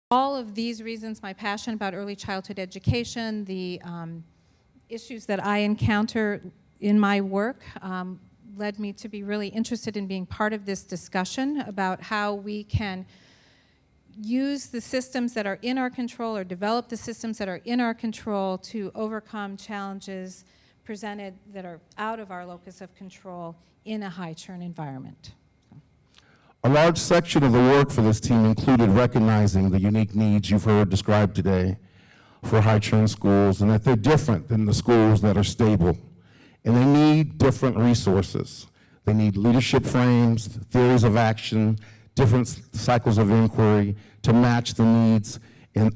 All of these reasons, my passion about early childhood education, the issues that I encounter in my work led me to be really interested in being part of this discussion about how we can use the systems that are in our control or develop the systems that are in our control to overcome challenges presented that are out of our locus of control in a high-churn environment. A large section of the work for this team included recognizing the unique needs you've heard described today for high-churn schools, and that they're different than the schools that are stable. And they need different resources. They need leadership frames, theories of action, different cycles of inquiry to match the needs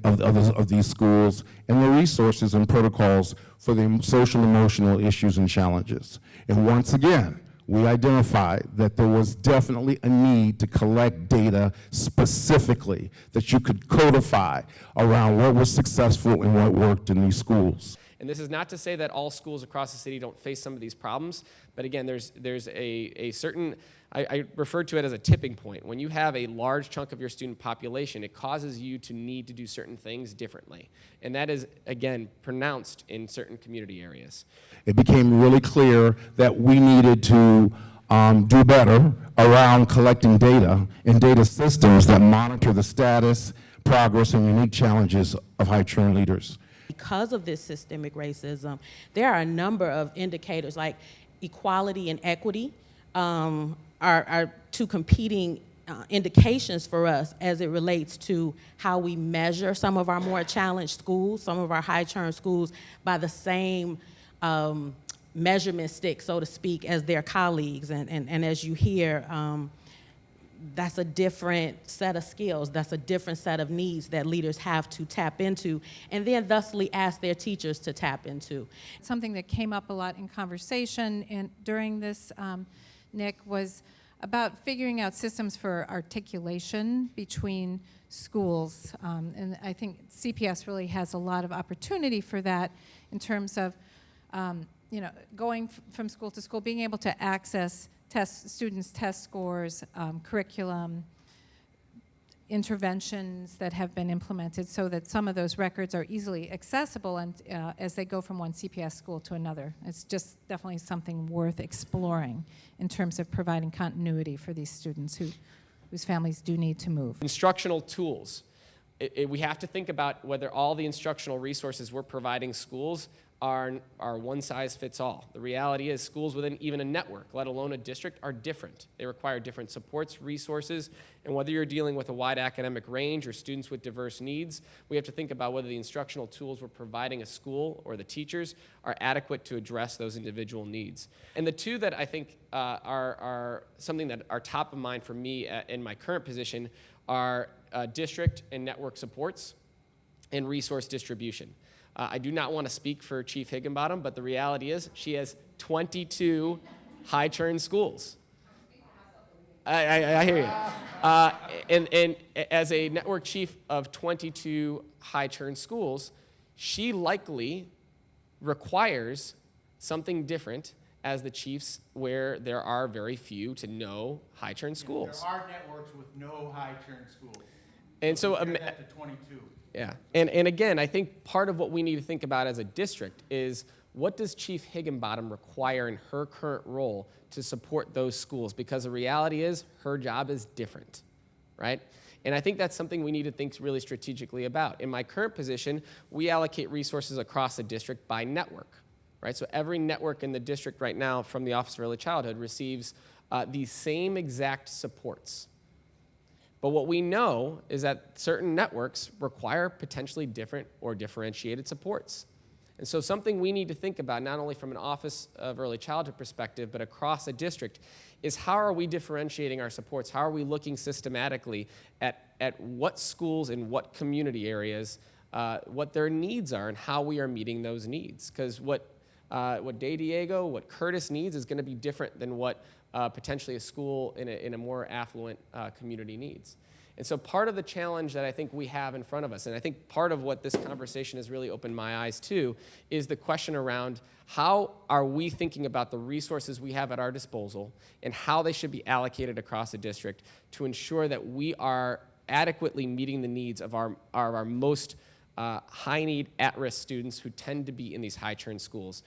of these schools, and the resources and protocols for the social emotional issues and challenges. And once again, we identified that there was definitely a need to collect data specifically that you could codify around what was successful and what worked in these schools. And this is not to say that all schools across the city don't face some of these problems, but again, there's a certain, I refer to it as a tipping point. When you have a large chunk of your student population, it causes you to need to do certain things differently. And that is, again, pronounced in certain community areas. It became really clear that we needed to do better around collecting data and data systems that monitor the status, progress, and unique challenges of high-churn leaders. Because of this systemic racism, there are a number of indicators like equality and equity are two competing indications for us as it relates to how we measure some of our more challenged schools, some of our high-churn schools, by the same measurement stick, so to speak, as their colleagues. And as you hear, that's a different set of skills, that's a different set of needs that leaders have to tap into, and then thusly ask their teachers to tap into. Something that came up a lot in conversation and during this, Nick, was about figuring out systems for articulation between schools. And I think CPS really has a lot of opportunity for that in terms of going from school to school, being able to access students' test scores, curriculum, interventions that have been implemented so that some of those records are easily accessible and as they go from one CPS school to another. It's just definitely something worth exploring in terms of providing continuity for these students whose families do need to move. Instructional tools. We have to think about whether all the instructional resources we're providing schools are one size fits all. The reality is schools within even a network, let alone a district, are different. They require different supports, resources, and whether you're dealing with a wide academic range or students with diverse needs, we have to think about whether the instructional tools we're providing a school or the teachers are adequate to address those individual needs. And the two that I think are something that are top of mind for me in my current position are district and network supports and resource distribution. I do not want to speak for Chief Higginbottom, but the reality is she has 22 high-churn schools. I hear you. And as a network chief of 22 high-churn schools, she likely requires something different as the chiefs where there are very few to no high-churn schools. There are networks with no high-churn schools. And so that to 22. Yeah, and again, I think part of what we need to think about as a district is what does Chief Higginbottom require in her current role to support those schools? Because the reality is her job is different, right? And I think that's something we need to think really strategically about. In my current position, we allocate resources across the district by network, right? So every network in the district right now from the Office of Early Childhood receives these same exact supports. But what we know is that certain networks require potentially different or differentiated supports. And so something we need to think about, not only from an Office of Early Childhood perspective, but across a district, is how are we differentiating our supports? How are we looking systematically at what schools in what community areas, what their needs are, and how we are meeting those needs? Because what De Diego, what Curtis needs is going to be different than what potentially a school in a more affluent community needs. And so part of the challenge that I think we have in front of us, and I think part of what this conversation has really opened my eyes to, is the question around how are we thinking about the resources we have at our disposal and how they should be allocated across the district to ensure that we are adequately meeting the needs of our most high-need, at-risk students who tend to be in these high-churn schools.